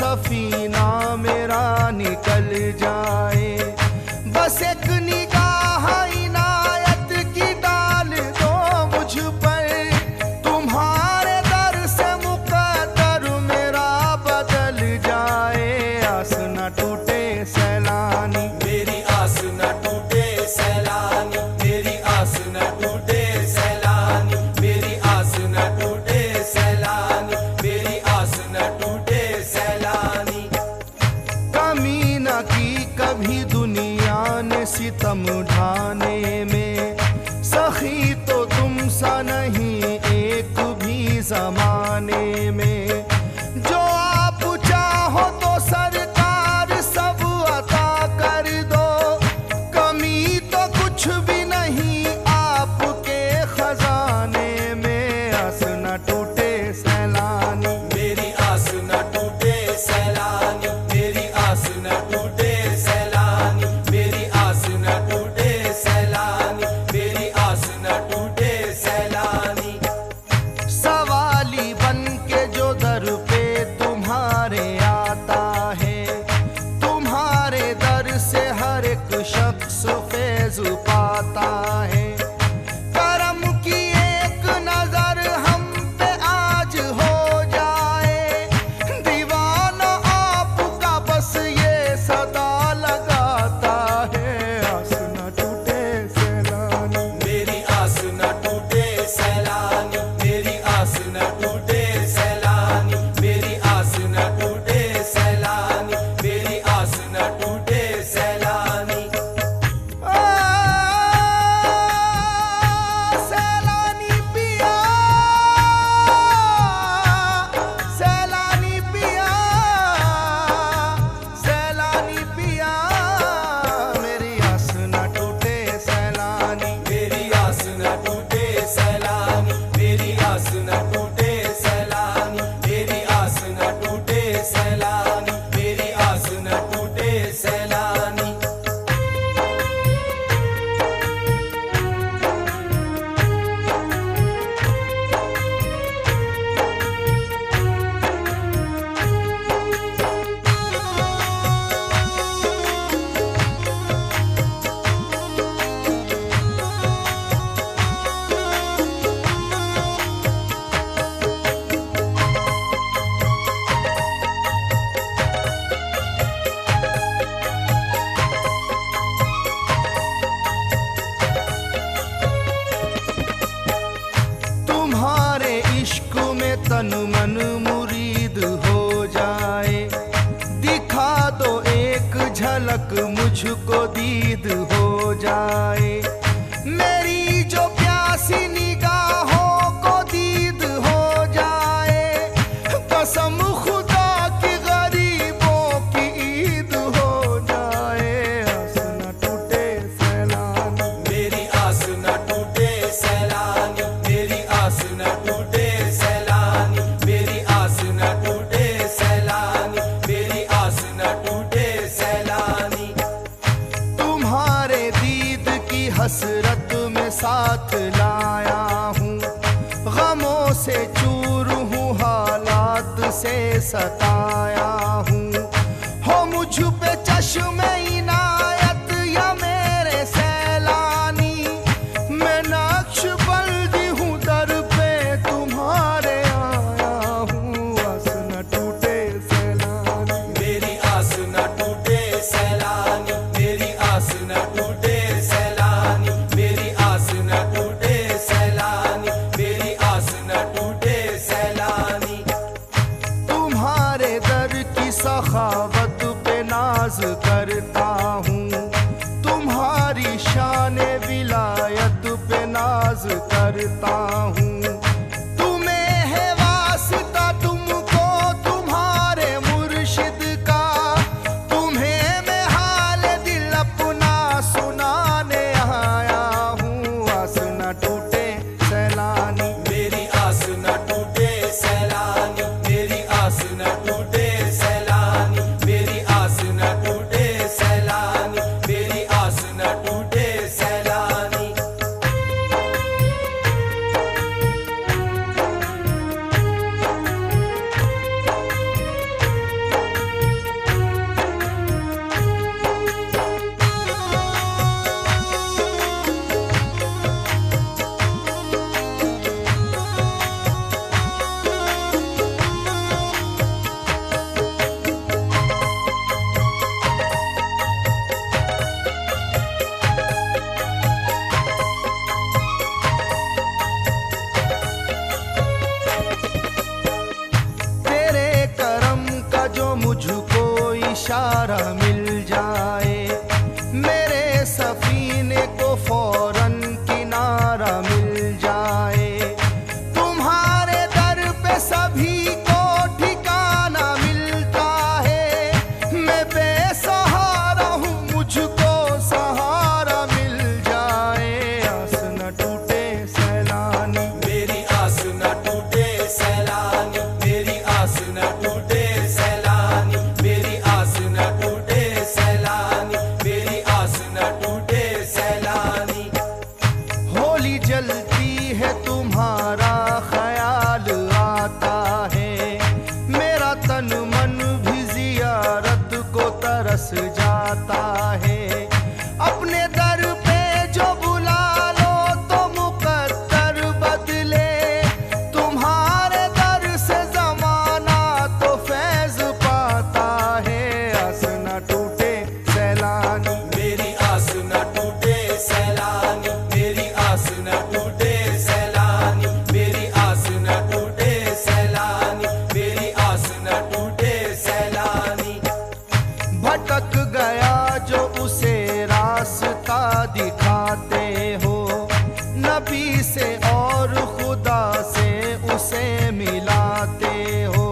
सफीना मेरा निकल जाए। बस एक निगाह इनायत की डाल दो मुझ पर, तुम्हारे दर से मुकद्दर मेरा बदल जाए। आस न टूटे सैलानी, मेरी आस न टूटे सैलानी, मेरी आस न टूटे सैलानी, मेरी आस न टूटे सैलानी, मेरी आस न टूटे सैलानी। कमी न की कभी दुनिया ने सितम ढाने में, सखी तो तुम सा नहीं एक भी जमाने में। जो आप चाहो तो सरकार सब अता कर दो, कमी तो कुछ भी नहीं आपके खजाने में। आस न टूटे सैलानी, मेरी आस न टूटे सैलानी, मेरी आस न टूटे सैलानी, मेरी आस न टूटे सैलानी, मेरी आस न टूटे सैलानी। सवाली बन के जो दर पे तुम्हारे आता है, तुम्हारे दर से हर एक शख्स फैज पाता है। करम की एक नजर हम पे आज हो जाए, दीवाना आपका बस ये सदा लगाता है। आस न टूटे सैलानी, मेरी आस न टूटे सैलानी, मेरी आस न टूटे सैलानी, मेरी आस न टूटे सैलानी, मेरी आस न टूटे सैलानी। सैलानी पिया, सैलानी पिया, सैलानी पिया, मेरी आस न टूटे सैलानी। मेरी आस न टूटे सैलानी, मेरी आस न टूटे सैलानी, मेरी आस न टूटे सैलानी, मेरी आस न टूटे सैलानी। तुम्हारे इश्क में तन मन मुरीद हो जाए, दिखा दो एक झलक मुझको दीद हो जाए। मेरी जो प्यासी निगाहों को दीद हो जाए, कसम खुदा की गरीबों की ईद हो जाए। आस न टूटे सैलानी, मेरी आस न टूटे सैलानी, मेरी आस न टूटे सैलानी, मेरी आस न टूटे सैलानी, मेरी आस न टूटे सैलानी। तुम्हारे दीद की हसरत में साथ लाया हूँ, गमों से चूर हूँ, हालात से सताया हूँ। हो मुझ पे चश्मे इनायत या मेरे सैलानी, मैं नक्शबंदी हूँ दर पे तुम्हारे आया हूँ। आस न टूटे सैलानी, मेरी आस न टूटे सैलानी, मेरी आस न टूटे सैलानी, मेरी आस न टूटे सैलानी, मेरी आस न टूटे सैलानी। तुम्हारे दर की सखावत पे नाज करता हूँ, तुम्हारी शान विलायत पे नाज करता हूँ। तुम्हें है वास्ता तुमको तुम्हारे मुर्शिद का, तुम्हें मैं हाल दिल अपना सुनाने आया हूँ। आस न टूटे सैलानी, मेरी आस न टूटे सैलानी, मेरी आस न टूटे सैलानी, मेरी आस न टूटे इशारा मिल जाए, मेरे सफीने को फौरन किनारा मिल जाए। तुम्हारे दर पे सभी को ठिकाना मिलता है, मैं बेसहारा हूँ मुझको सहारा मिल जाए। आस न टूटे सैलानी, मेरी आस न टूटे सैलानी, मेरी आस न टूटे सैलानी, मेरी आस न टूटे सैलानी, मेरी आस न टूटे सैलानी। होली जलती है तुम्हारा ख्याल आता है, मेरा तन मन भी जियारत को तरस जाता है। अपने दर पे जो बुला लो तो मुकद्दर बदले, तुम्हारे दर से जमाना तो फैज पाता है। आस न टूटे सैलानी, मेरी आस न टूटे सैलानी, मेरी आस न टूटे सैलानी, मेरी आस न टूटे सैलानी, मेरी आस न टूटे सैलानी। भटक गया जो उसे रास्ता दिखाते हो, नबी से और खुदा से उसे मिलाते हो।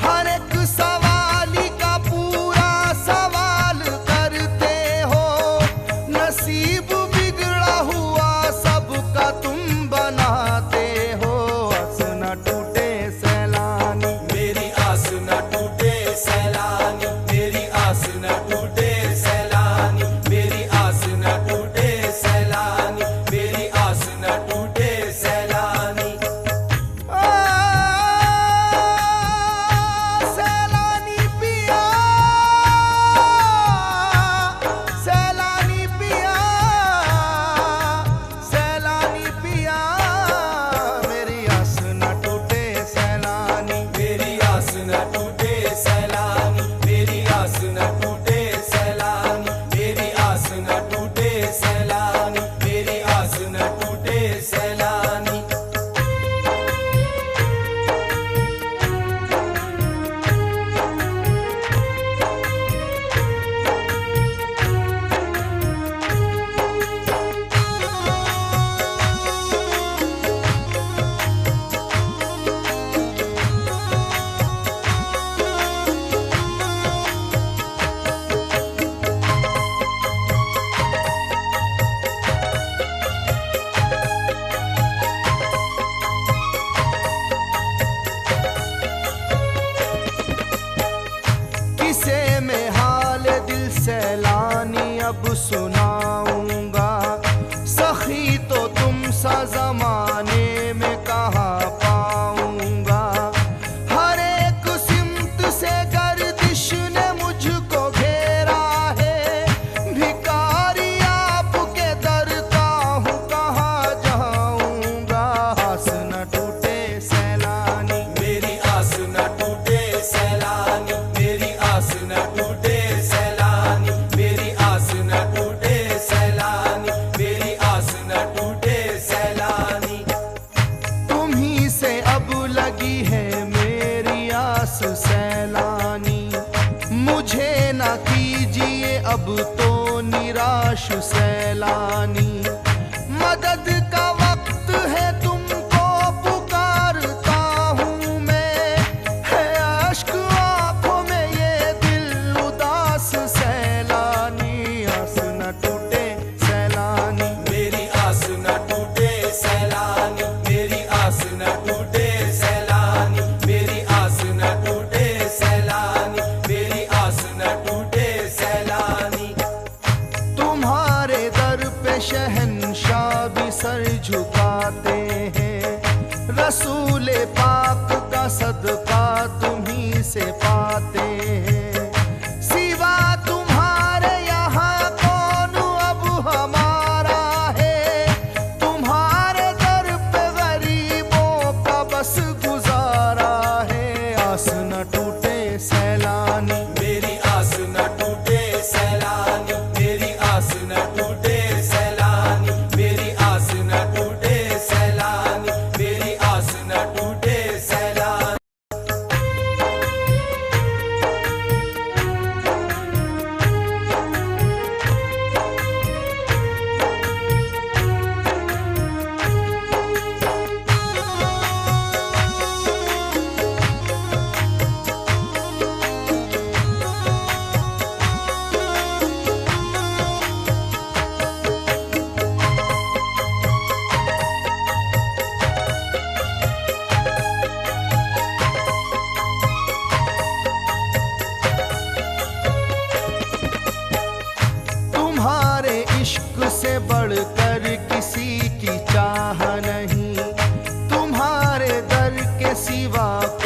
हर एक सवाली का पूरा सवाल करते हो, नसीब बिगड़ा हुआ सबका तुम बनाते हो। आस न टूटे सैलानी, मेरी आस न टूटे सैलानी, मेरी आस न टूटे सैलानी, मेरी आस न टूटे सैलानी, मेरी आस न टूटे सैलानी। सैलानी पिया, सैलानी पिया, सैलानी पिया, मेरी आस न टूटे सैलानी। मेरी आस न टूटे सैलानी, मेरी आस न टूटे सैलानी, मेरी आस न टूटे सैलानी, मेरी आस न टूटे सैलानी। किसे मैं हाल दिल सैलानी अब सुनाऊंगा, सखी तो तुम सा जमाने में कहाँ पाऊंगा। हर एक सिमत से गर्दिश ने मुझको घेरा है, भिखारी आपके दर का हूँ कहाँ जाऊंगा। आस न टूटे सैलानी, मेरी आस न टूटे सैलानी, मेरी आस न टूटे सैलानी, मेरी आस न टूटे सैलानी, मेरी आस न टूटे सैलानी। तुम्ही से अब लगी है मेरी आस सैलानी, मुझे ना कीजिए अब तो निराश सैलानी। मदद का वक्त है तुमको पुकारता हूँ मैं, है अश्क आंखों में ये दिल उदास सैलानी। आस न टूटे सैलानी, मेरी आस न टूटे सैलानी, मेरी आस न टूटे सैलानी, मेरी आस न टूटे सैलानी, मेरी आस न टूटे सैलानी। तुम्हारे दर पे शहंशाह भी सर झुकाते हैं, रसूल पाक का सदका तुम्ही से पाते हैं। सिवा तुम्हारे यहाँ कौन अब हमारा है, तुम्हारे दर पे गरीबों का बस गुजारा है। आस न टूटे सैलानी, मेरी आस न टूटे सैलानी, मेरी आस न टूटे सैलानी, मेरी आस न टूटे सैलानी, मेरी आस न टूटे सैलानी। सिवा